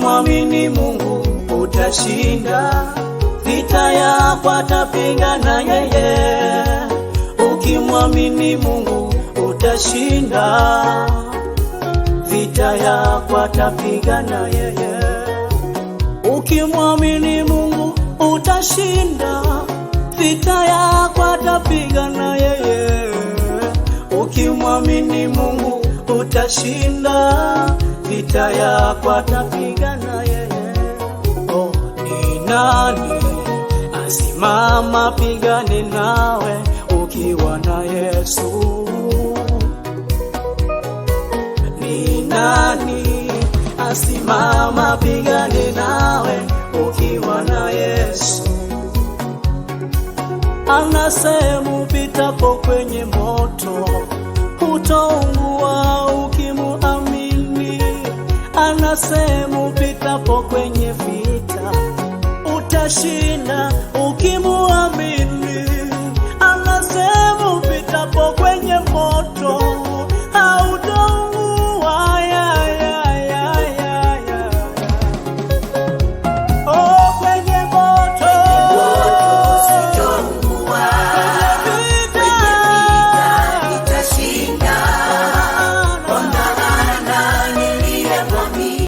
Ukimwamini Mungu utashinda, vita yako atapigana yeye. Ukimwamini Mungu utashinda, vita yako atapigana yeye. Ukimwamini Mungu utashinda, vita yako atapigana yeye. Ukimwamini Mungu utashinda, vita yako atapigana yeye. Oh, ni nani asimama pigane nawe ukiwa na Yesu? Ni nani asimama pigane nawe ukiwa na Yesu? Anasema upitapo kwenye moto hutaungua ukimuamini. Anasema upitapo kwenye vita utashinda